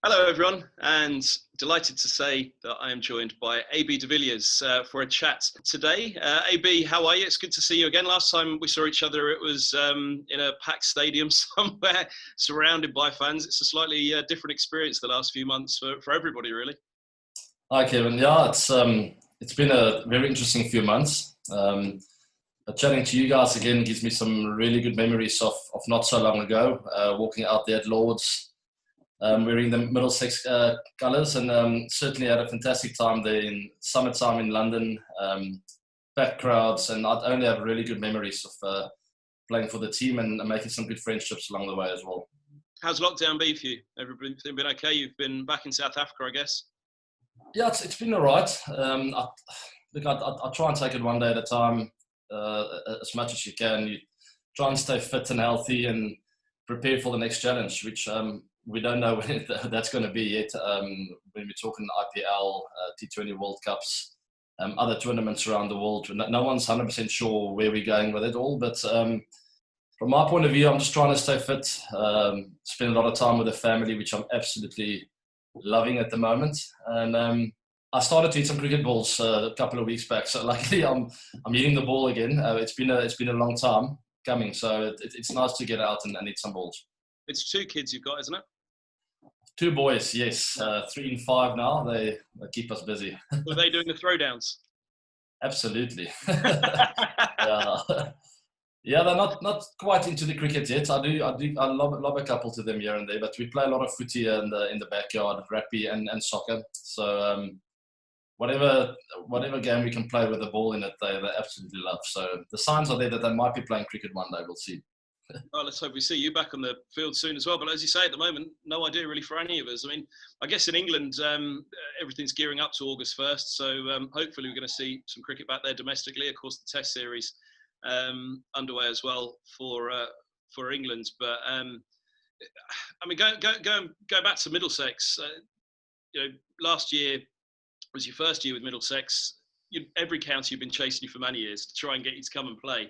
Hello, everyone, and delighted to say that I am joined by AB de Villiers for a chat today. AB, how are you? It's good to see you again. Last time we saw each other, it was in a packed stadium somewhere, surrounded by fans. It's a slightly different experience the last few months for everybody, really. Hi, Kevin. Yeah, it's been a very interesting few months. Chatting to you guys again gives me some really good memories of not so long ago, walking out there at Lords, wearing the Middlesex colours, and certainly had a fantastic time there in summertime in London, packed crowds, and I only have really good memories of playing for the team and making some good friendships along the way as well. How's lockdown been for you? Everything been okay? You've been back in South Africa, I guess. Yeah, it's been all right. I try and take it one day at a time, as much as you can. You try and stay fit and healthy and prepare for the next challenge, which we don't know when that's going to be yet. When we're talking IPL, T20 World Cups, other tournaments around the world, no one's 100% sure where we're going with it all. But from my point of view, I'm just trying to stay fit, spend a lot of time with the family, which I'm absolutely loving at the moment. And I started to hit some cricket balls a couple of weeks back, so luckily I'm hitting the ball again. It's been a long time coming, so it's nice to get out and hit some balls. It's 2 kids you've got, isn't it? 2 boys, yes. 3 and 5 now. They keep us busy. Were they doing the throwdowns? Absolutely. Yeah. Yeah, they're not quite into the cricket yet. I love a couple to them here and there, but we play a lot of footy in the backyard, rugby and soccer. So whatever game we can play with the ball in it, they absolutely love. So the signs are there that they might be playing cricket one day. We'll see. Well, let's hope we see you back on the field soon as well. But as you say, at the moment, no idea really for any of us. I mean, I guess in England, everything's gearing up to August 1st. So hopefully we're going to see some cricket back there domestically. Of course, the Test series underway as well for England. But I mean, go back to Middlesex. Last year was your first year with Middlesex. Every county you've been chasing you for many years to try and get you to come and play.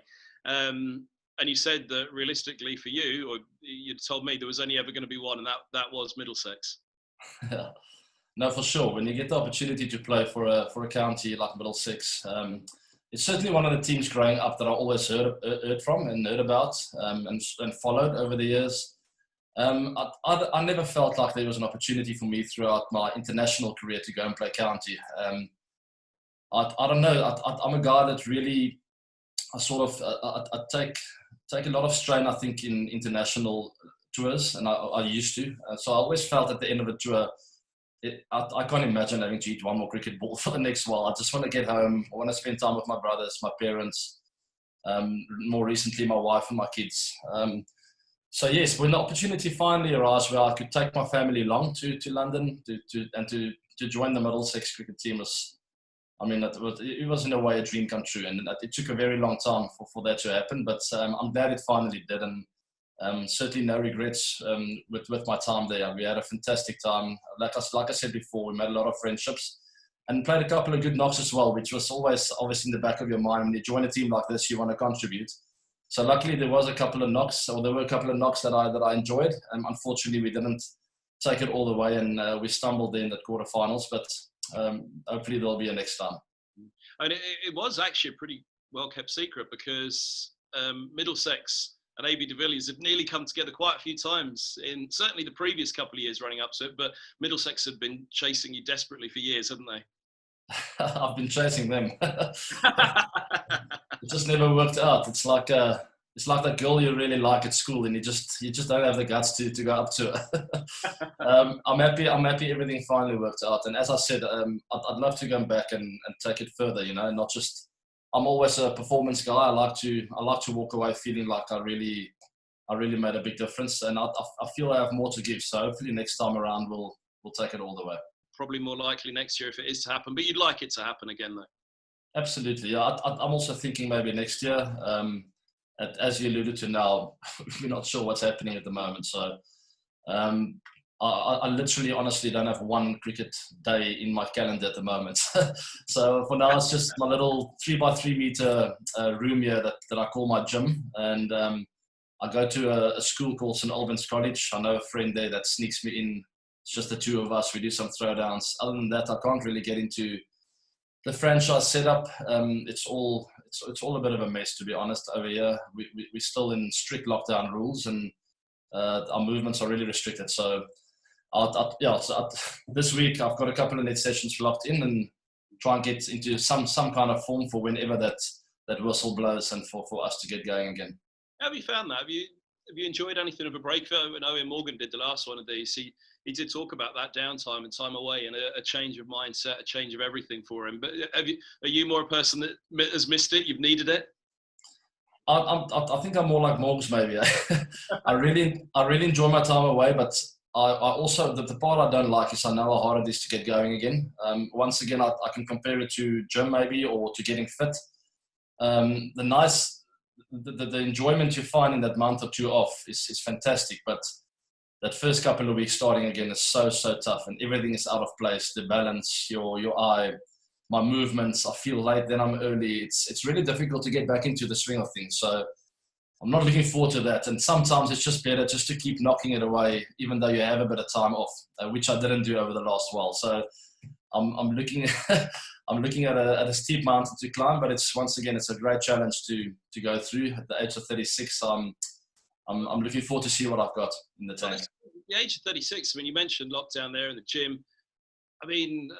And you said that realistically for you, or you'd told me there was only ever going to be one, and that was Middlesex. Yeah. No, for sure. When you get the opportunity to play for a county like Middlesex, it's certainly one of the teams growing up that I always heard from and heard about, and followed over the years. I never felt like there was an opportunity for me throughout my international career to go and play county. I don't know. I'm a guy that really, I take a lot of strain, I think, in international tours, and I used to. So I always felt at the end of a tour, I can't imagine having to eat one more cricket ball for the next while. I just want to get home. I want to spend time with my brothers, my parents, more recently my wife and my kids. So yes, when the opportunity finally arose where I could take my family along to London to join the Middlesex cricket team it was in a way a dream come true, and it took a very long time for that to happen. But I'm glad it finally did, and certainly no regrets with my time there. We had a fantastic time. Like I said before, we made a lot of friendships and played a couple of good knocks as well, which was always obviously in the back of your mind. When you join a team like this, you want to contribute. So luckily there were a couple of knocks that I enjoyed. Unfortunately, we didn't take it all the way, and we stumbled there in the quarterfinals. But hopefully there'll be a next time. And it was actually a pretty well kept secret, because Middlesex and AB de Villiers had nearly come together quite a few times in certainly the previous couple of years running up to it. But Middlesex had been chasing you desperately for years, haven't they? I've been chasing them. It just never worked out. It's like that girl you really like at school, and you just don't have the guts to go up to her. I'm happy everything finally worked out. And as I said, I'd love to go back and take it further. Not just. I'm always a performance guy. I like to walk away feeling like I really made a big difference, and I feel I have more to give. So hopefully next time around we'll take it all the way. Probably more likely next year if it is to happen, but you'd like it to happen again, though. Absolutely, yeah. I'm also thinking maybe next year. As you alluded to now, we're not sure what's happening at the moment. So I literally, honestly, don't have one cricket day in my calendar at the moment. So for now, it's just my little 3x3 meter room here that I call my gym, and I go to a school called St Albans College. I know a friend there that sneaks me in It's just the two of us. We do some throwdowns. Other than that, I can't really get into the franchise setup. It's all a bit of a mess, to be honest. Over here, we're still in strict lockdown rules, and our movements are really restricted. So, this week I've got a couple of net sessions locked in, and try and get into some kind of form for whenever that whistle blows, and for us to get going again. How have you found that? Have you enjoyed anything of a break? When Owen Morgan did the last one of these, he did talk about that downtime and time away, and a change of mindset, a change of everything for him. But are you more a person that has missed it? You've needed it? I think I'm more like Morgs, maybe. I really enjoy my time away, but I also, the part I don't like is I know how hard it is to get going again. Once again, I can compare it to gym maybe, or to getting fit. The enjoyment you find in that month or two off is fantastic, but that first couple of weeks starting again is so tough, and everything is out of place. The balance, your eye, my movements. I feel late, then I'm early. It's really difficult to get back into the swing of things. So I'm not looking forward to that. And sometimes it's just better just to keep knocking it away, even though you have a bit of time off, which I didn't do over the last while. So I'm looking at a steep mountain to climb, but it's a great challenge to go through. At the age of 36, I'm looking forward to see what I've got in the tank. The age of 36, I mean, you mentioned lockdown there in the gym. I mean,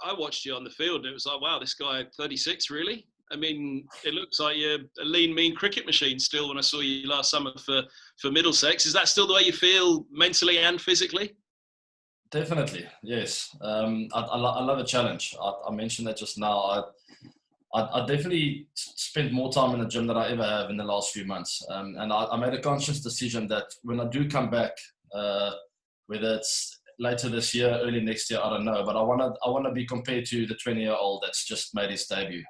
I watched you on the field, and it was like, wow, this guy at 36, really? I mean, it looks like you're a lean, mean cricket machine still when I saw you last summer for Middlesex. Is that still the way you feel mentally and physically? Definitely, yes. I love a challenge. I mentioned that just now. I definitely spent more time in the gym than I ever have in the last few months. And I made a conscious decision that when I do come back, whether it's later this year, early next year, I don't know, but I want to be compared to the 20-year-old that's just made his debut.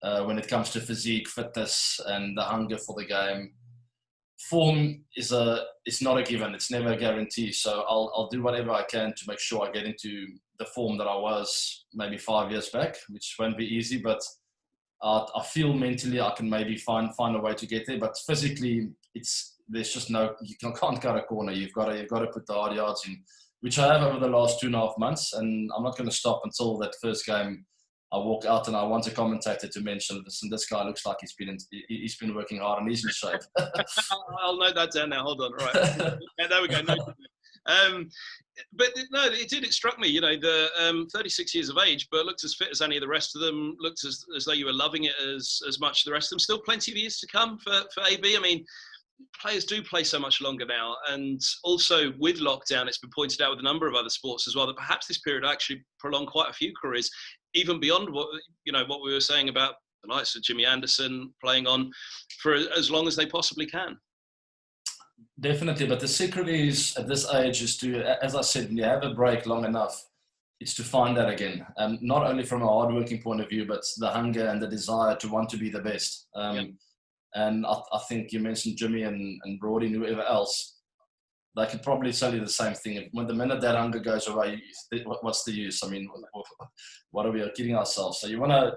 When it comes to physique, fitness, and the hunger for the game. Form is not a given. It's never a guarantee. So I'll do whatever I can to make sure I get into the form that I was maybe 5 years back, which won't be easy, but I feel mentally I can maybe find a way to get there. But physically, there's just you can't cut a corner. You've got to put the hard yards in, which I have over the last 2.5 months, and I'm not going to stop until that first game. I walk out and I want a commentator to mention this, and this guy looks like he's been working hard and he's in shape. I'll note that down now. Hold on. All right. Yeah, there we go. But no, it struck me, the 36 years of age, but looked as fit as any of the rest of them, looked as though you were loving it as much as the rest of them. Still plenty of years to come for AB. I mean, players do play so much longer now, and also with lockdown, it's been pointed out with a number of other sports as well, that perhaps this period actually prolonged quite a few careers, even beyond what we were saying about the likes of Jimmy Anderson playing on for as long as they possibly can. Definitely, but the secret is at this age is to, as I said, when you have a break long enough, it's to find that again. Not only from a hard-working point of view, but the hunger and the desire to want to be the best. And I think you mentioned Jimmy and Brody and whoever else. They could probably tell you the same thing. When the minute that hunger goes away, what's the use? I mean, what are we kidding ourselves? So you wanna,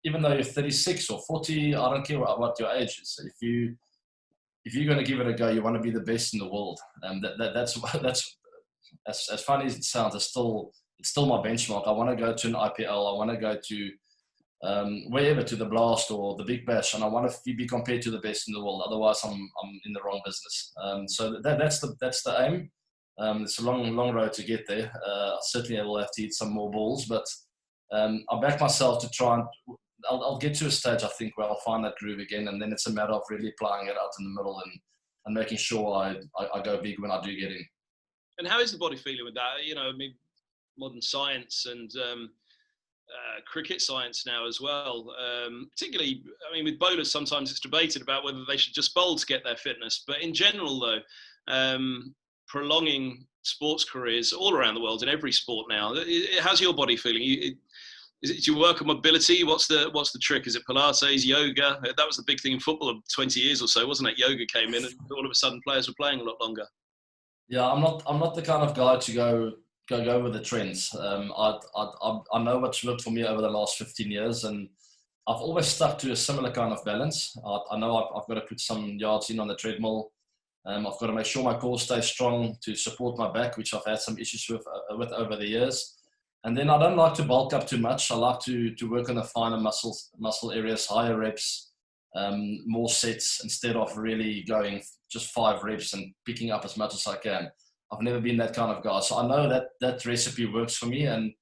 even though you're 36 or 40, I don't care what your age is. If you're going to give it a go, you want to be the best in the world. That's as funny as it sounds. It's still my benchmark. I want to go to an IPL. I want to go to wherever, to the Blast or the Big Bash, and I want to be compared to the best in the world. Otherwise, I'm in the wrong business. So that's the aim. It's a long road to get there. Certainly, I will have to eat some more balls, but I back myself to try and. I'll get to a stage, I think, where I'll find that groove again, and then it's a matter of really applying it out in the middle and making sure I go big when I do get in. And how is the body feeling with that? I mean, modern science and cricket science now as well. Particularly, I mean, with bowlers, sometimes it's debated about whether they should just bowl to get their fitness. But in general, though, prolonging sports careers all around the world in every sport now. How's your body feeling? Is it your work on mobility? What's the trick? Is it Pilates, yoga? That was the big thing in football 20 years or so, wasn't it? Yoga came in, and all of a sudden players were playing a lot longer. Yeah, I'm not the kind of guy to go with the trends. I know what's worked for me over the last 15 years, and I've always stuck to a similar kind of balance. I know I've got to put some yards in on the treadmill. I've got to make sure my core stays strong to support my back, which I've had some issues with over the years. And then I don't like to bulk up too much. I like to work on the finer muscle areas, higher reps, more sets, instead of really going just 5 reps and picking up as much as I can. I've never been that kind of guy. So I know that recipe works for me, and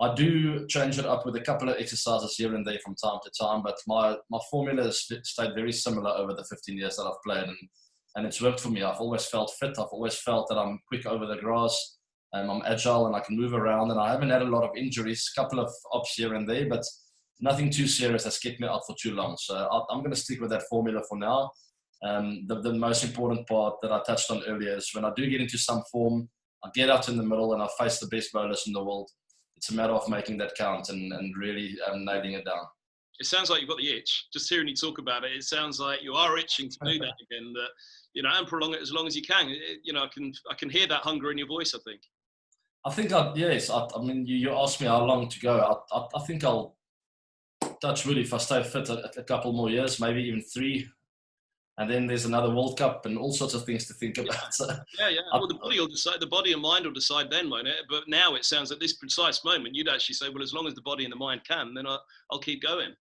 I do change it up with a couple of exercises here and there from time to time, but my formula has stayed very similar over the 15 years that I've played, and it's worked for me. I've always felt fit. I've always felt that I'm quick over the grass, I'm agile, and I can move around, and I haven't had a lot of injuries, a couple of ups here and there, but nothing too serious that's kept me out for too long. So I'm going to stick with that formula for now. The most important part that I touched on earlier is when I do get into some form, I get out in the middle and I face the best bowlers in the world. It's a matter of making that count and really nailing it down. It sounds like you've got the itch. Just hearing you talk about it, it sounds like you are itching to do that again. That, you know, and prolong it as long as you can. You know, I can hear that hunger in your voice, I think. I think yes. I mean, you asked me how long to go. I think I'll touch wood if I stay fit a couple more years, maybe even 3. And then there's another World Cup and all sorts of things to think about. So yeah. Well, the body will decide. The body and mind will decide then, won't it? But now it sounds at this precise moment, you'd actually say, well, as long as the body and the mind can, then I'll keep going.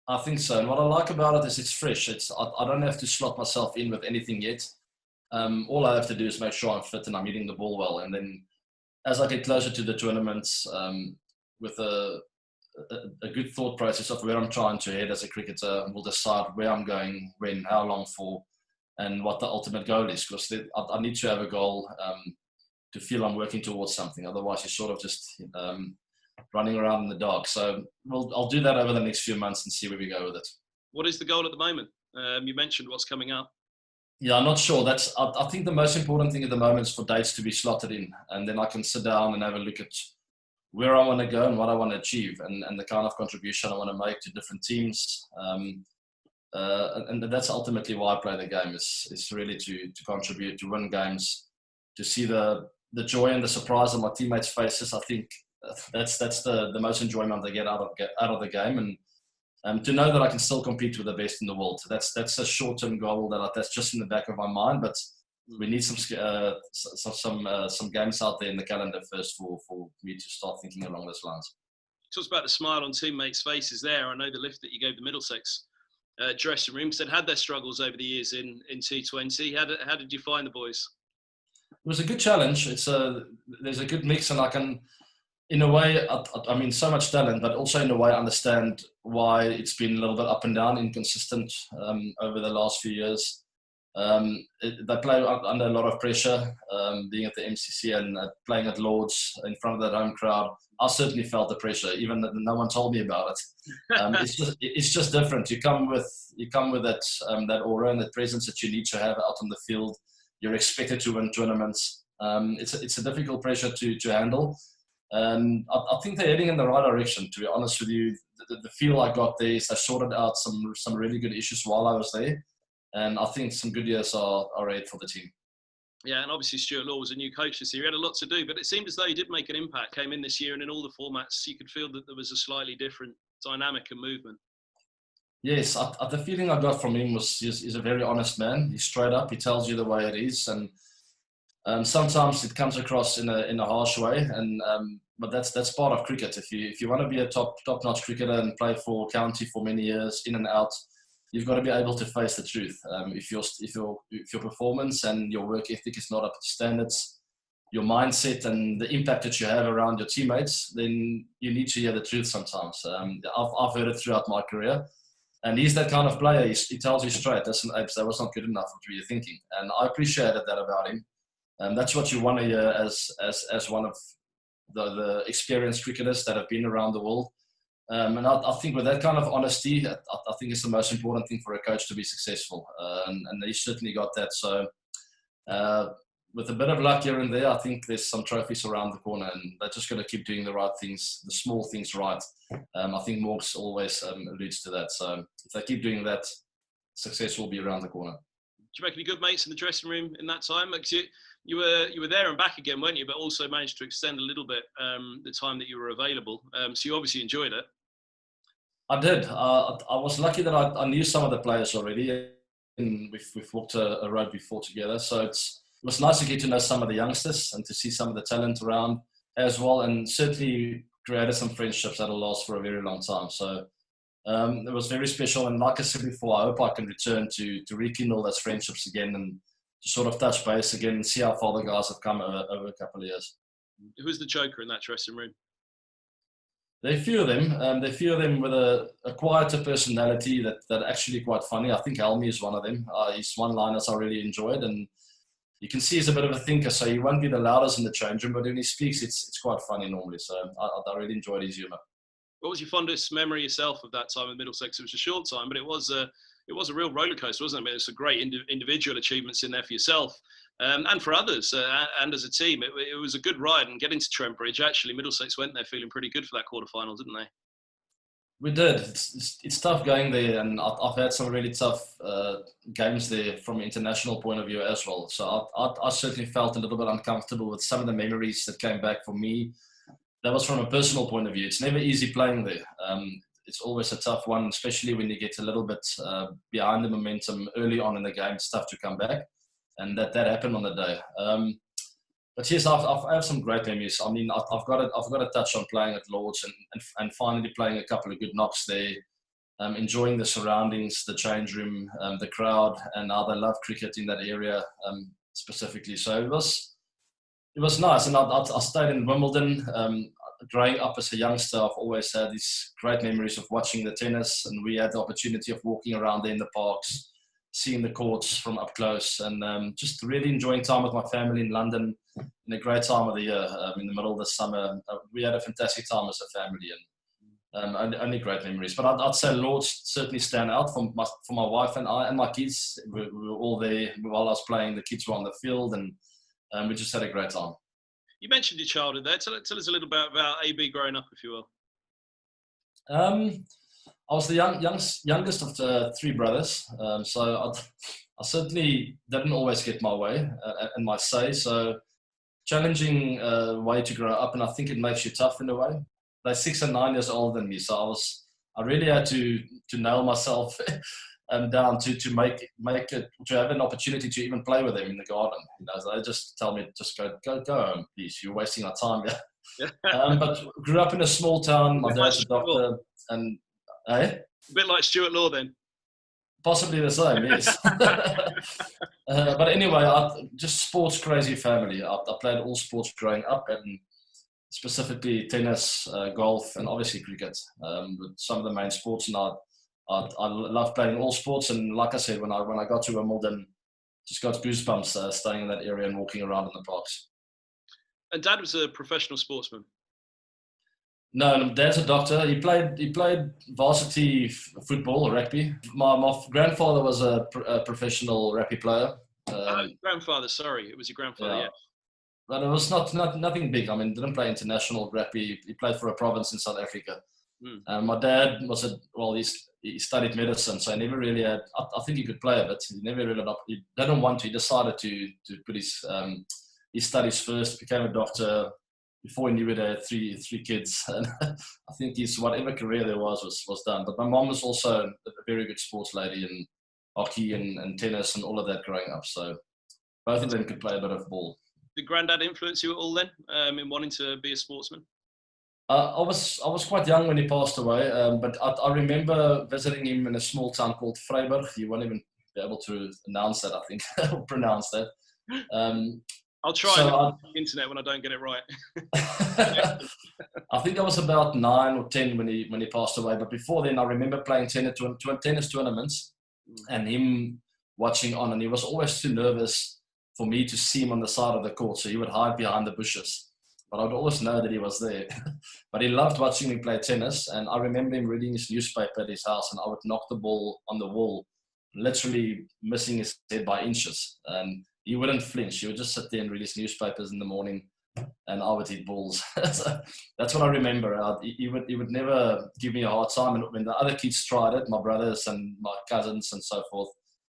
I think so. And what I like about it is it's fresh. I don't have to slot myself in with anything yet. All I have to do is make sure I'm fit and I'm hitting the ball well. And then as I get closer to the tournaments, with a good thought process of where I'm trying to head as a cricketer, will decide where I'm going, when, how long for, and what the ultimate goal is. Because I need to have a goal to feel I'm working towards something. Otherwise, you're sort of just running around in the dark. So I'll do that over the next few months and see where we go with it. What is the goal at the moment? You mentioned what's coming up. Yeah, I'm not sure. I think the most important thing at the moment is for dates to be slotted in, and then I can sit down and have a look at where I want to go and what I want to achieve, and the kind of contribution I want to make to different teams. And that's ultimately why I play the game, is really to contribute, to win games, to see the joy and the surprise on my teammates' faces. I think that's the most enjoyment I get out of the game, and to know that I can still compete with the best in the world. That's a short-term goal that's just in the back of my mind, but we need some games out there in the calendar first for me to start thinking along those lines. Talks about the smile on teammates' faces there. I know the lift that you gave the Middlesex dressing room had their struggles over the years in T20. How did you find the boys? It was a good challenge. There's a good mix, and I can, in a way, I mean, so much talent, but also in a way understand why it's been a little bit up and down, inconsistent over the last few years. They play under a lot of pressure, being at the MCC and playing at Rhodes in front of that home crowd. I certainly felt the pressure, even that no one told me about it. It's just different. You come with that aura and that presence that you need to have out on the field. You're expected to win tournaments. It's a difficult pressure to handle. And I think they're heading in the right direction, to be honest with you. The feel I got there is they sorted out some really good issues while I was there. And I think some good years are ahead for the team. Yeah, and obviously Stuart Law was a new coach this year. He had a lot to do, but it seemed as though he did make an impact. Came in this year, and in all the formats, you could feel that there was a slightly different dynamic and movement. Yes, the feeling I got from him was he's a very honest man. He's straight up. He tells you the way it is, and sometimes it comes across in a harsh way. But that's part of cricket. If you want to be a top-notch cricketer and play for county for many years, in and out, you've got to be able to face the truth. If your performance and your work ethic is not up to standards, your mindset and the impact that you have around your teammates, then you need to hear the truth sometimes. I've heard it throughout my career, and he's that kind of player. He tells you straight, "Listen, Apes, that was not good enough. What were you thinking?" And I appreciated that about him. And that's what you want to hear as one of the experienced cricketers that have been around the world. And I think with that kind of honesty, I think it's the most important thing for a coach to be successful. And he certainly got that. So with a bit of luck here and there, I think there's some trophies around the corner, and they're just going to keep doing the right things, the small things right. I think Morgs always alludes to that. So if they keep doing that, success will be around the corner. Did you make any good mates in the dressing room in that time? Because you were there and back again, weren't you? But also managed to extend a little bit the time that you were available. So you obviously enjoyed it. I did. I was lucky that I knew some of the players already. we've walked a road before together. So it was nice to get to know some of the youngsters and to see some of the talent around as well, and certainly created some friendships that'll last for a very long time. So it was very special. And like I said before, I hope I can return to rekindle those friendships again and to sort of touch base again and see how far the guys have come over a couple of years. Who's the joker in that dressing room? There are a few of them. There are a few of them with a quieter personality that are actually quite funny. I think Helmy is one of them. His one-liners I really enjoyed, and you can see he's a bit of a thinker, so he won't be the loudest in the change room, but when he speaks, it's quite funny normally. So I really enjoyed his humour. What was your fondest memory yourself of that time in Middlesex? It was a short time, but it was a real roller coaster, wasn't it? I mean, it's a great individual achievements in there for yourself and for others, and as a team. It was a good ride, and getting to Trent Bridge, actually, Middlesex went there feeling pretty good for that quarter-final, didn't they? We did. It's tough going there, and I've had some really tough games there from an international point of view as well. So I certainly felt a little bit uncomfortable with some of the memories that came back for me. That was from a personal point of view. It's never easy playing there. It's always a tough one, especially when you get a little bit behind the momentum early on in the game. It's tough to come back, and that happened on the day. But yes, I have some great memories. I mean, I've got a touch on playing at Lords and finally playing a couple of good knocks there, enjoying the surroundings, the change room, the crowd, and how they love cricket in that area specifically. So it was nice. And I stayed in Wimbledon. Growing up as a youngster, I've always had these great memories of watching the tennis, and we had the opportunity of walking around there in the parks, seeing the courts from up close, and just really enjoying time with my family in London in a great time of the year, in the middle of the summer. We had a fantastic time as a family, and only great memories. But I'd say Lords certainly stand out for my wife and I and my kids. We were all there while I was playing. The kids were on the field, and we just had a great time. You mentioned your childhood there. Tell us a little bit about AB growing up, if you will. I was the youngest of the three brothers, so I certainly didn't always get my way and my say. So challenging way to grow up, and I think it makes you tough in a way. They're 6 and 9 years older than me, so I really had to nail myself down to make it, to have an opportunity to even play with them in the garden. You know, so they just tell me, just go home, please. You're wasting our time here. But grew up in a small town. My dad's a doctor, and a bit like Stuart Law, then. Possibly the same, yes. But anyway, just sports crazy family. I played all sports growing up, and specifically tennis, golf, and obviously cricket. With some of the main sports, and I love playing all sports. And like I said, when I got to Wimbledon, just got goosebumps staying in that area and walking around in the parks. And Dad was a professional sportsman. No, Dad's a doctor. He played varsity football or rugby. My grandfather was a professional rugby player. Grandfather, sorry, it was your grandfather. Yeah. But it was nothing big. I mean, didn't play international rugby. He played for a province in South Africa. My dad he studied medicine, so he never really had. I think he could play a bit. He never really. He didn't want to. He decided to put his studies first. Became a doctor. Before he knew it, he had three kids, and I think his whatever career there was done. But my mom was also a very good sports lady in hockey and tennis and all of that growing up. So both of them could play a bit of ball. Did Grandad influence you at all then in wanting to be a sportsman? I was quite young when he passed away, but I remember visiting him in a small town called Vryburg. You won't even be able to announce that, I think, or pronounce that. I'll try on the internet when I don't get it right. I think I was about 9 or 10 when he passed away. But before then, I remember playing tennis tournaments and him watching on. And he was always too nervous for me to see him on the side of the court. So he would hide behind the bushes. But I'd always know that he was there. But he loved watching me play tennis. And I remember him reading his newspaper at his house. And I would knock the ball on the wall, literally missing his head by inches. And he wouldn't flinch. He would just sit there and read his newspapers in the morning, and I would hit balls. So that's what I remember. He would never give me a hard time. And when the other kids tried it, my brothers and my cousins and so forth,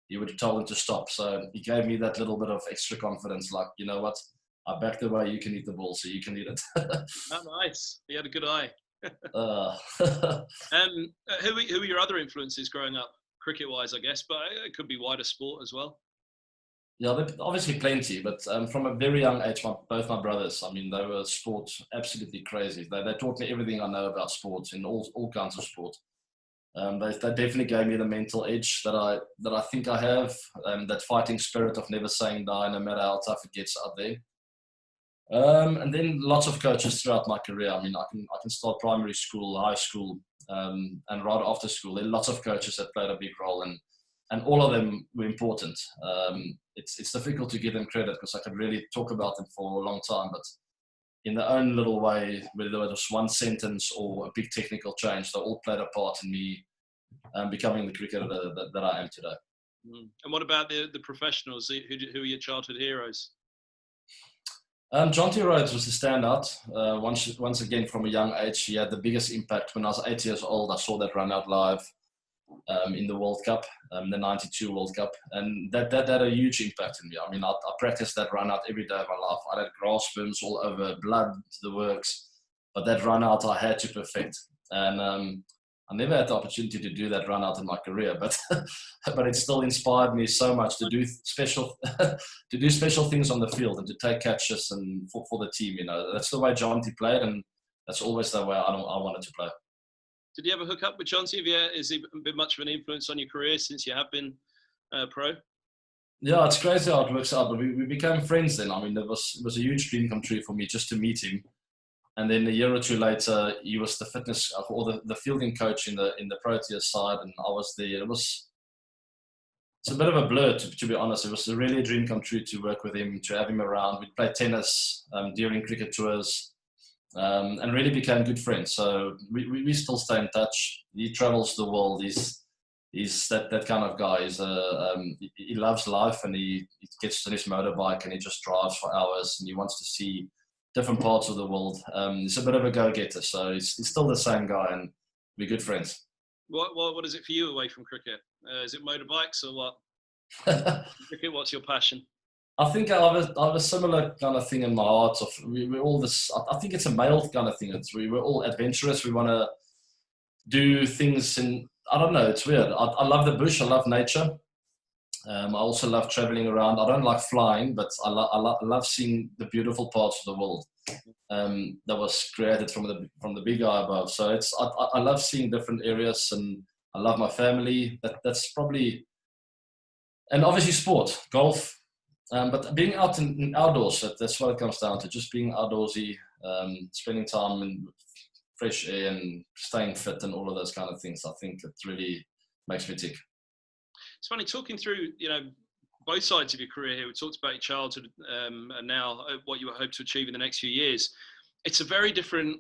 he would tell them to stop. So he gave me that little bit of extra confidence. Like, you know what? I back the way you can hit the ball, so you can hit it. Oh, nice. He had a good eye. uh, Who were your other influences growing up? cricket-wise, I guess, but it could be wider sport as well. Yeah, obviously plenty, but from a very young age, both my brothers, I mean, they were sports absolutely crazy. They taught me everything I know about sports in all kinds of sport. They definitely gave me the mental edge that I think I have, that fighting spirit of never saying die, no matter how tough it gets out there. And then lots of coaches throughout my career. I mean, I can start primary school, high school, and right after school. There are lots of coaches that played a big role, and all of them were important. It's difficult to give them credit because I could really talk about them for a long time, but in their own little way, whether it was one sentence or a big technical change, they all played a part in me becoming the cricketer that I am today. And what about the professionals? Who are your childhood heroes? Jonty Rhodes was the standout. Once again, from a young age, he had the biggest impact. When I was 8 years old, I saw that run out live in the World Cup, the '92 World Cup, and that had a huge impact on me. I mean, I practiced that run out every day of my life. I had grass swims all over, blood to the works, but that run out I had to perfect. And I never had the opportunity to do that run out in my career, but it still inspired me so much to do special things on the field and to take catches and for the team. You know, that's the way Jonty played, and that's always the way I wanted to play. Did you ever hook up with Jonty? Has he been much of an influence on your career since you have been pro? Yeah, it's crazy how it works out, but we became friends then. I mean, it was a huge dream come true for me just to meet him. And then a year or two later, he was the fitness or the fielding coach in the Proteas side, and I was there. It's a bit of a blur, to be honest. It was really a dream come true to work with him, to have him around. We'd play tennis during cricket tours, and really became good friends. So we still stay in touch. He travels the world. He's that kind of guy. He loves life, and he gets on his motorbike and he just drives for hours, and he wants to see different parts of the world. He's a bit of a go-getter, so he's still the same guy, and we're good friends. What is it for you away from cricket? Is it motorbikes or what? Cricket, what's your passion? I think I have a similar kind of thing in my heart. We're all this. I think it's a male kind of thing. We're all adventurous. We want to do things, and I don't know. It's weird. I love the bush. I love nature. I also love traveling around. I don't like flying, but I love seeing the beautiful parts of the world that was created from the big eye above. So I love seeing different areas, and I love my family. That's probably, and obviously sport, golf, but being out in outdoors. That's what it comes down to. Just being outdoorsy, spending time in fresh air, and staying fit, and all of those kind of things. I think it really makes me tick. It's funny talking through, both sides of your career here. We talked about your childhood and now what you hope to achieve in the next few years. It's a very different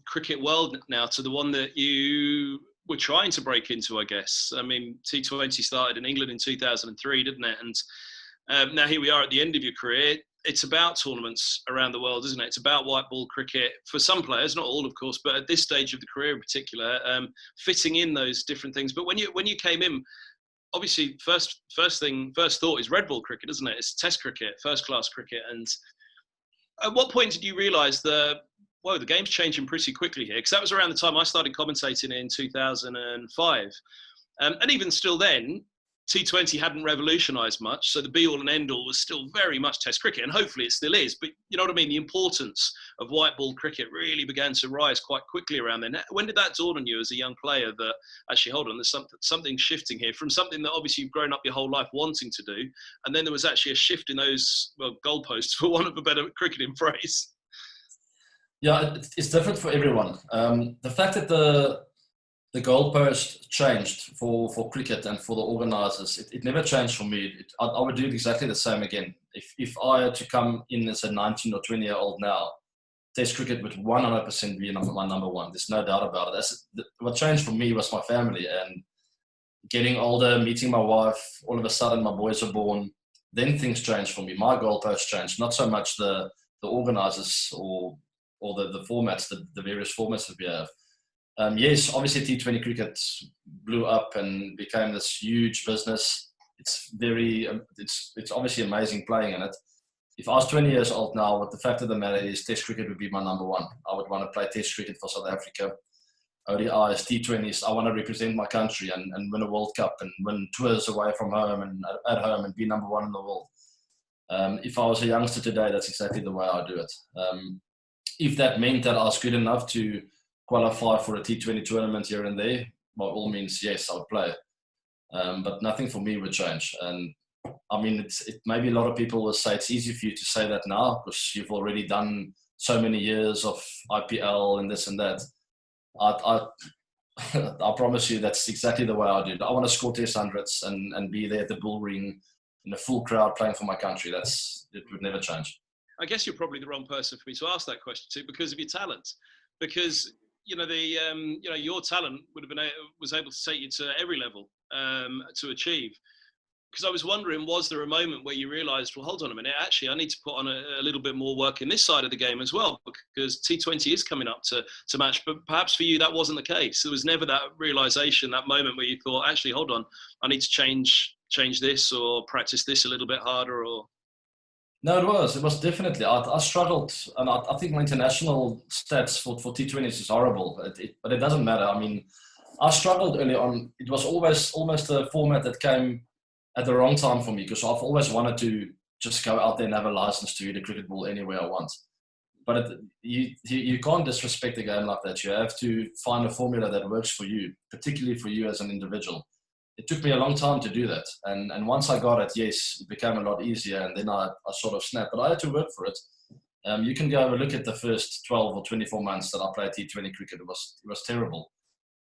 cricket world now to the one that you were trying to break into, I guess. I mean, T20 started in England in 2003, didn't it? And now here we are at the end of your career. It's about tournaments around the world, isn't it? It's about white ball cricket for some players, not all, of course, but at this stage of the career in particular, fitting in those different things. But when you came in, obviously, first thought is red ball cricket, isn't it? It's Test cricket, first class cricket. And at what point did you realise the game's changing pretty quickly here? Because that was around the time I started commentating in 2005, and even still then, T20 hadn't revolutionised much, so the be-all and end-all was still very much Test cricket, and hopefully it still is. But you know what I mean? The importance of white ball cricket really began to rise quite quickly around then. When did that dawn on you as a young player that, actually, hold on, there's something shifting here from something that obviously you've grown up your whole life wanting to do, and then there was actually a shift in those, goalposts, for want of a better cricketing phrase? Yeah, it's different for everyone. The fact that the goalpost changed for cricket and for the organisers, it never changed for me. I would do it exactly the same again. If I had to come in as a 19 or 20-year-old now, Test cricket would 100% be my number one. There's no doubt about it. What changed for me was my family, and getting older, meeting my wife. All of a sudden, my boys are born. Then things changed for me. My goalpost changed. Not so much the organisers or the formats, the various formats that we have. Yes, obviously T20 cricket blew up and became this huge business. It's obviously amazing playing in it. If I was 20 years old now, what the fact of the matter is, Test cricket would be my number one. I would want to play Test cricket for South Africa. ODIs, T20s. I want to represent my country and win a World Cup and win tours away from home and at home and be number one in the world. If I was a youngster today, that's exactly the way I do it. If that meant that I was good enough to qualify for a T20 tournament here and there, by all means, yes, I would play. But nothing for me would change. And I mean, it maybe a lot of people will say it's easy for you to say that now because you've already done so many years of IPL and this and that. I promise you that's exactly the way I do it. I want to score Test hundreds and be there at the bull ring in a full crowd playing for my country. It would never change. I guess you're probably the wrong person for me to ask that question to because of your talent. Because your talent was able to take you to every level to achieve. Because I was wondering, was there a moment where you realised, well, hold on a minute, actually, I need to put on a little bit more work in this side of the game as well, because T20 is coming up to match. But perhaps for you, that wasn't the case. There was never that realisation, that moment where you thought, actually, hold on, I need to change this or practice this a little bit harder. Or no, it was definitely. I struggled, and I think my international stats for T20s is horrible, but it doesn't matter. I mean, I struggled early on. It was always almost a format that came at the wrong time for me because I've always wanted to just go out there and have a license to hit a cricket ball anywhere I want. But you can't disrespect a game like that. You have to find a formula that works for you, particularly for you as an individual. It took me a long time to do that. And once I got it, yes, it became a lot easier. And then I sort of snapped. But I had to work for it. You can go have a look at the first 12 or 24 months that I played T20 cricket. It was terrible.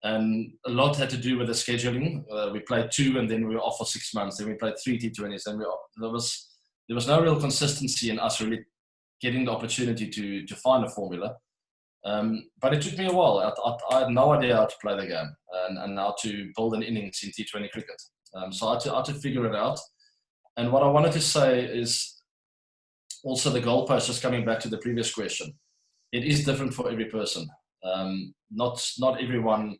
And a lot had to do with the scheduling. We played 2 and then we were off for 6 months. Then we played 3 T20s. And there was no real consistency in us really getting the opportunity to find a formula. But it took me a while. I had no idea how to play the game and how to build an innings in T20 cricket. So I had to figure it out. And what I wanted to say is also the goalpost, just coming back to the previous question. It is different for every person. Not everyone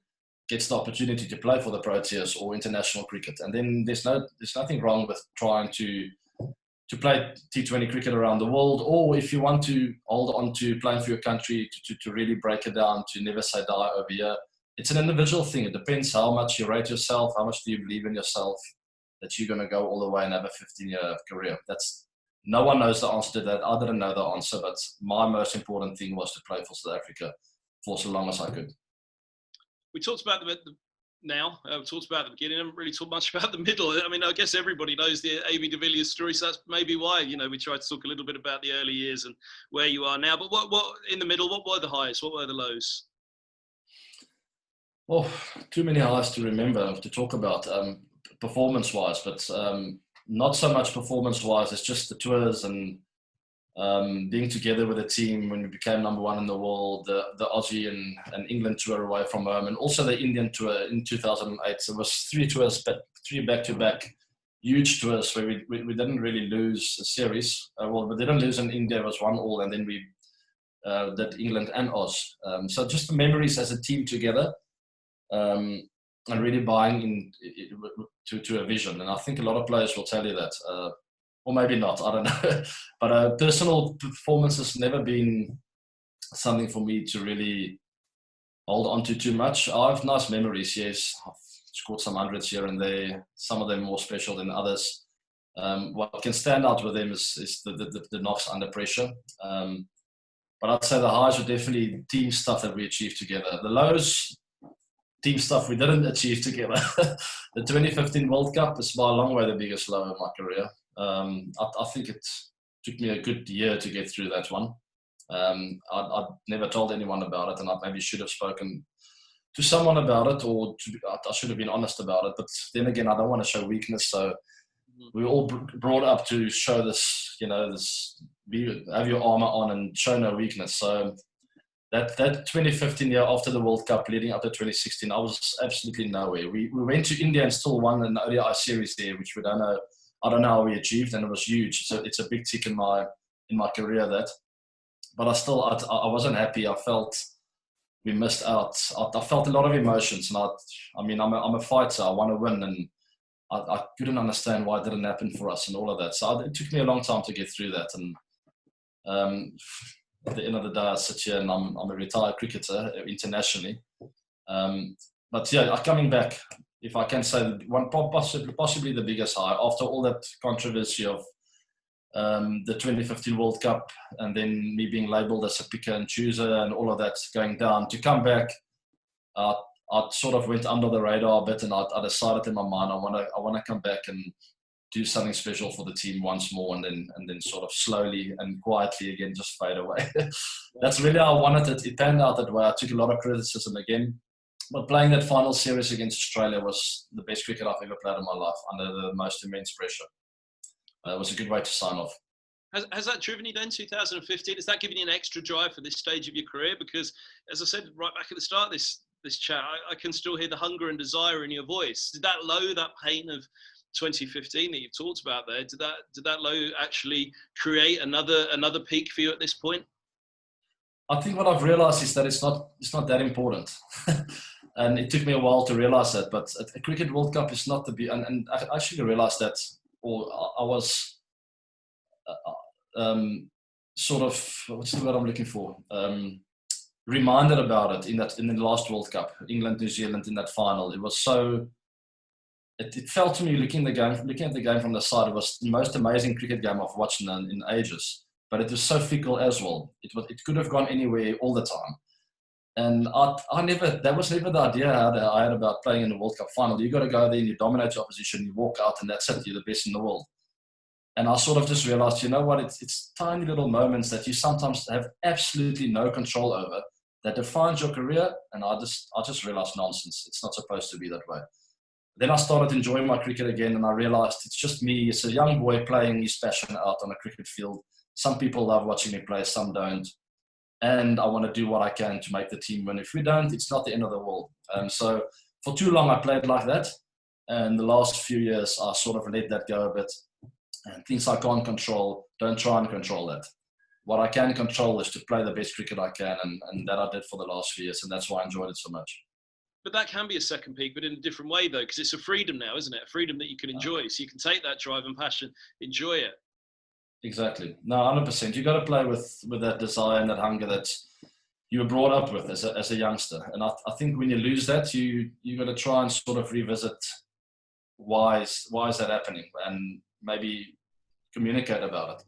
gets the opportunity to play for the Proteas or international cricket. And then there's nothing wrong with trying to play T20 cricket around the world, or if you want to hold on to playing for your country, to really break it down, to never say die over here. It's an individual thing. It depends how much you rate yourself, how much do you believe in yourself, that you're going to go all the way and have a 15-year career. No one knows the answer to that. I didn't know the answer, but my most important thing was to play for South Africa for so long as I could. We talked about we talked about the beginning. I haven't really talked much about the middle. I mean, I guess everybody knows the AB de Villiers story, so that's maybe why, we tried to talk a little bit about the early years and where you are now. But what in the middle, what were the highs? What were the lows? Well, too many highs to remember, to talk about performance-wise, but not so much performance-wise. It's just the tours and being together with a team when we became number one in the world, the Aussie and England tour away from home, and also the Indian tour in 2008. So it was 3 tours, but 3 back-to-back huge tours where we didn't really lose a series. We didn't lose in India. It was 1-1, and then we did England and Oz. So just the memories as a team together and really buying in to a vision. And I think a lot of players will tell you that. Or maybe not, I don't know. But personal performance has never been something for me to really hold on to too much. I have nice memories, yes. I've scored some hundreds here and there, some of them more special than others. What can stand out with them is the knocks under pressure. But I'd say the highs were definitely team stuff that we achieved together. The lows, team stuff we didn't achieve together. The 2015 World Cup is by a long way the biggest low in my career. I think it took me a good year to get through that one. I never told anyone about it, and I maybe should have spoken to someone about it, or I should have been honest about it. But then again, I don't want to show weakness. So we were all brought up to show this, have your armor on and show no weakness. So that 2015 year after the World Cup, leading up to 2016, I was absolutely nowhere. We went to India and still won an ODI series there, which I don't know how we achieved, and it was huge. So it's a big tick in my career that. But I wasn't happy. I felt we missed out. I felt a lot of emotions, and I'm a fighter. I want to win, and I couldn't understand why it didn't happen for us and all of that. So it took me a long time to get through that. And at the end of the day, I sit here and I'm a retired cricketer internationally. But yeah, coming back, if I can say, one possibly the biggest high after all that controversy of the 2015 World Cup, and then me being labelled as a picker and chooser and all of that going down, to come back, I sort of went under the radar a bit, and I decided in my mind I want to come back and do something special for the team once more, and then sort of slowly and quietly again just fade away. That's really how I wanted it. It panned out that way. I took a lot of criticism again, but playing that final series against Australia was the best cricket I've ever played in my life, under the most immense pressure. It was a good way to sign off. Has that driven you then, 2015? Has that given you an extra drive for this stage of your career? Because, as I said right back at the start of this chat, I can still hear the hunger and desire in your voice. Did that low, that pain of 2015 that you've talked about there, did that low actually create another peak for you at this point? I think what I've realised is that it's not that important. And it took me a while to realise that. But a Cricket World Cup is not and I actually realised that, or I was sort of, what's the word I'm looking for? Reminded about it in the last World Cup, England, New Zealand in that final. It was so. It felt to me, looking at the game from the side, it was the most amazing cricket game I've watched in ages. But it was so fickle as well. It could have gone anywhere all the time. And that was never the idea I had about playing in the World Cup final. You got to go there and you dominate your opposition, you walk out, and that's it. You're the best in the world. And I sort of just realized, you know what? It's tiny little moments that you sometimes have absolutely no control over that defines your career. And I just realized nonsense. It's not supposed to be that way. Then I started enjoying my cricket again, and I realized it's just me. It's a young boy playing his passion out on a cricket field. Some people love watching me play, some don't. And I want to do what I can to make the team win. If we don't, it's not the end of the world. So for too long, I played like that. And the last few years, I sort of let that go a bit. And things I can't control, don't try and control that. What I can control is to play the best cricket I can. And that I did for the last few years. And that's why I enjoyed it so much. But that can be a second peak, but in a different way, though, because it's a freedom now, isn't it? A freedom that you can enjoy. So you can take that drive and passion, enjoy it. Exactly. No, 100%. You got to play with that desire and that hunger that you were brought up with as a youngster. And I think when you lose that, you got to try and sort of revisit why is that happening, and maybe communicate about it.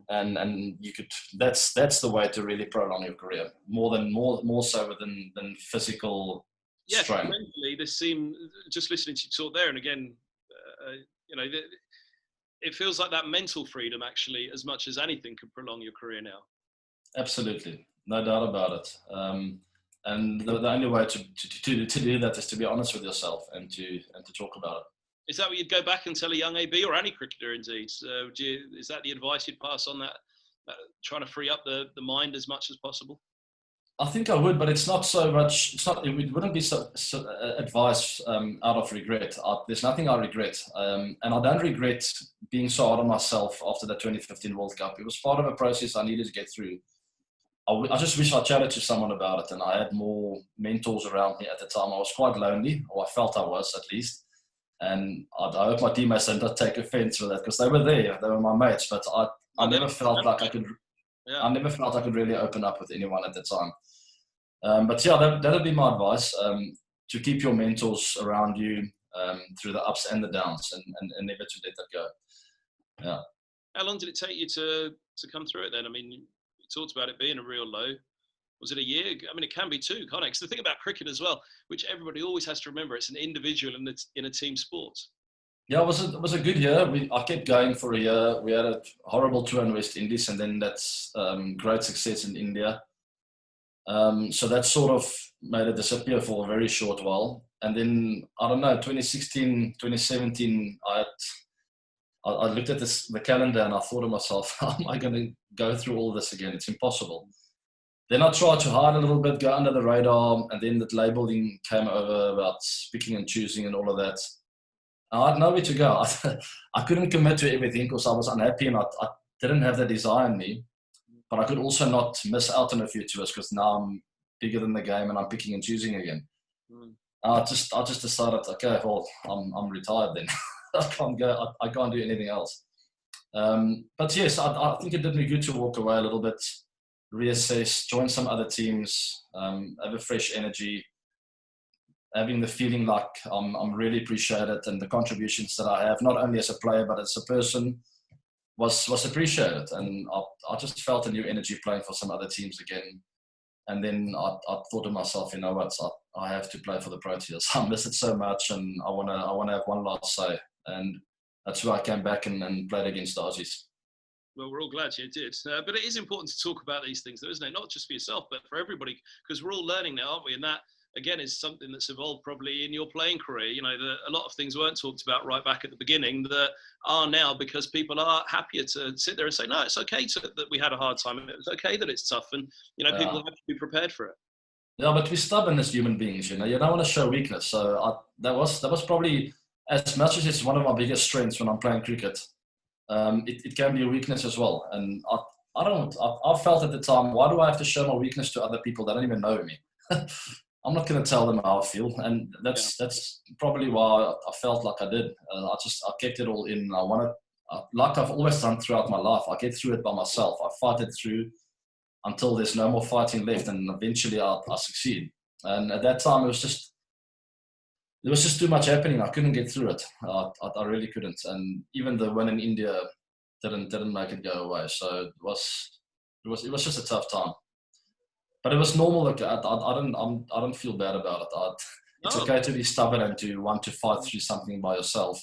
And you could. That's the way to really prolong your career, more so than physical. Yeah, strain. mentally, this seemed, just listening to you talk there, and again, it feels like that mental freedom actually, as much as anything, could prolong your career now. Absolutely, no doubt about it. And the only way to do that is to be honest with yourself and to talk about it. Is that what you'd go back and tell a young AB, or any cricketer indeed? Is that the advice you'd pass on, that trying to free up the mind as much as possible? I think I would, but it's not so much. It wouldn't be so advice out of regret. There's nothing I regret, and I don't regret being so hard on myself after the 2015 World Cup. It was part of a process I needed to get through. I just wish I chatted to someone about it, and I had more mentors around me at the time. I was quite lonely, or I felt I was at least. And I hope my teammates didn't take offence with that, because they were there. They were my mates, but I never felt like I could. Yeah. I never felt I could really open up with anyone at the time. But yeah, that'd be my advice, to keep your mentors around you through the ups and the downs, and never to let that go. Yeah. How long did it take you to come through it then? I mean, you talked about it being a real low. Was it a year? I mean, it can be two, can't it? Because the thing about cricket as well, which everybody always has to remember, it's an individual and it's in a team sport. Yeah, it was a good year. I kept going for a year. We had a horrible tour in West Indies, and then that's great success in India. So that sort of made it disappear for a very short while. And then, I don't know, 2016, 2017, I looked at the calendar and I thought to myself, how am I going to go through all this again? It's impossible. Then I tried to hide a little bit, go under the radar, and then that labeling came over about picking and choosing and all of that. I had nowhere to go. I couldn't commit to everything because I was unhappy, and I didn't have the desire in me. But I could also not miss out on a few tours because now I'm bigger than the game and I'm picking and choosing again. I just decided, okay, well, I'm retired then. I can't go. I can't do anything else. But yes, I think it did me good to walk away a little bit, reassess, join some other teams, have a fresh energy. having the feeling like I'm really appreciated, and the contributions that I have, not only as a player but as a person, was appreciated. And I just felt a new energy playing for some other teams again. And then I thought to myself, you know what, I have to play for the Proteas. I miss it so much, and I wanna have one last say. And that's why I came back and played against the Aussies. Well, we're all glad you did. But it is important to talk about these things, though, isn't it? Not just for yourself, but for everybody, because we're all learning now, aren't we? And that, again, is something that's evolved probably in your playing career. You know, a lot of things weren't talked about right back at the beginning that are now, because people are happier to sit there and say, no, it's okay that we had a hard time. It's okay that it's tough. And, you know, people have to be prepared for it. Yeah, but we're stubborn as human beings, you know. You don't want to show weakness. So that was probably, as much as it's one of my biggest strengths when I'm playing cricket, it can be a weakness as well. And I felt at the time, why do I have to show my weakness to other people that don't even know me? I'm not going to tell them how I feel. And that's probably why I felt like I did. I kept it all in. I wanted, like I've always done throughout my life, I get through it by myself. I fight it through until there's no more fighting left, and eventually I succeed. And at that time, there was just too much happening. I couldn't get through it. I really couldn't. And even the win in India didn't make it go away. So it was just a tough time. But it was normal. Like, I don't feel bad about it. It's okay to be stubborn and to want to fight through something by yourself,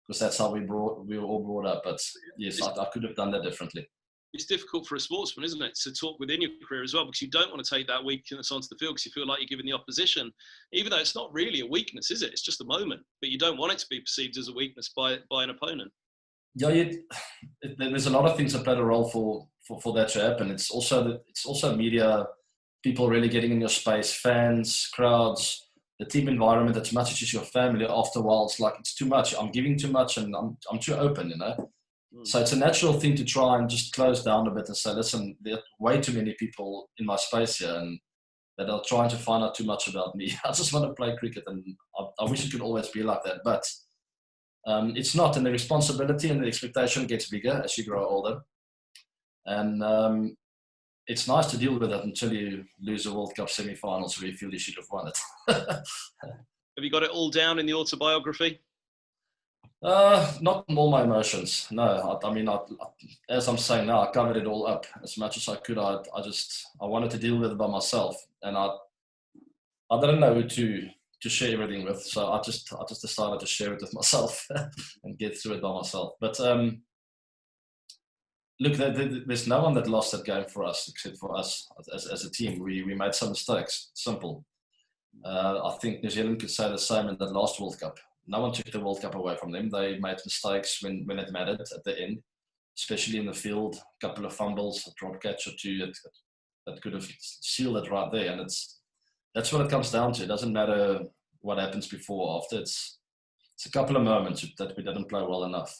because that's how we were all brought up. But yes, I could have done that differently. It's difficult for a sportsman, isn't it, to talk within your career as well, because you don't want to take that weakness onto the field because you feel like you're giving the opposition, even though it's not really a weakness, is it? It's just a moment, but you don't want it to be perceived as a weakness by an opponent. Yeah, there's a lot of things that play a role for that to happen. It's also media, people really getting in your space, fans, crowds, the team environment. As much as it's your family, after a while, it's like it's too much. I'm giving too much, and I'm too open, you know. So it's a natural thing to try and just close down a bit and say, listen, there are way too many people in my space here, and that are trying to find out too much about me. I just want to play cricket, and I wish it could always be like that. But it's not, and the responsibility and the expectation gets bigger as you grow older. And it's nice to deal with it until you lose a World Cup semi-finals where you feel you should have won it. Have you got it all down in the autobiography? Not all my emotions. No, I mean, as I'm saying now, I covered it all up as much as I could. I wanted to deal with it by myself, and I didn't know who to share everything with. So I just decided to share it with myself and get through it by myself. But look, there's no one that lost that game for us except for us as a team. We made some mistakes. Simple. I think New Zealand could say the same in that last World Cup. No one took the World Cup away from them. They made mistakes when it mattered at the end, especially in the field. A couple of fumbles, a drop catch or two that could have sealed it right there. And that's what it comes down to. It doesn't matter what happens before or after. It's a couple of moments that we didn't play well enough.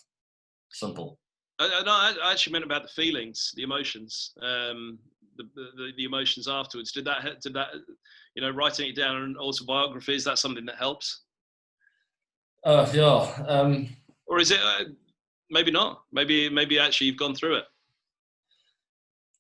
Simple. I actually meant about the feelings, the emotions, the emotions afterwards. Did that, you know, writing it down in an autobiography, is that something that helps? Yeah. Or is it maybe not? Maybe actually you've gone through it.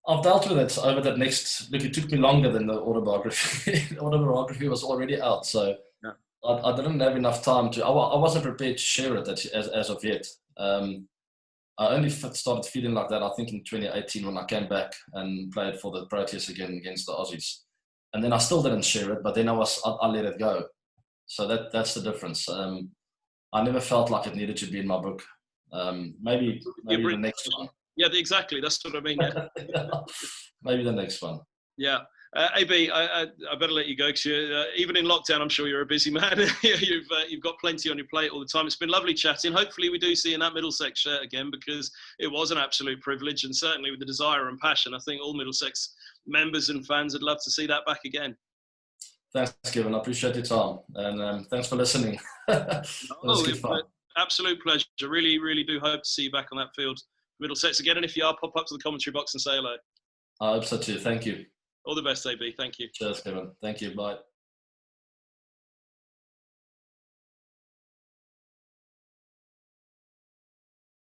I've dealt with it over that next. Look, it took me longer than the autobiography. The autobiography was already out, so yeah. I didn't have enough time to. I wasn't prepared to share it as of yet. I only started feeling like that, I think, in 2018 when I came back and played for the Proteas again against the Aussies, and then I still didn't share it. But then I let it go. So that's the difference. I never felt like it needed to be in my book. Maybe the next one. Yeah, exactly. That's what I mean. Yeah. Maybe the next one. Yeah. AB, I better let you go because even in lockdown, I'm sure you're a busy man. You've got plenty on your plate all the time. It's been lovely chatting. Hopefully we do see you in that Middlesex shirt again, because it was an absolute privilege, and certainly with the desire and passion, I think all Middlesex members and fans would love to see that back again. Thanks, Kevin. I appreciate your time, and thanks for listening. It was good fun. Absolute pleasure. Really, really do hope to see you back on that field, Middlesex again. And if you are, pop up to the commentary box and say hello. I hope so too. Thank you. All the best, AB. Thank you. Cheers, Kevin. Thank you. Bye.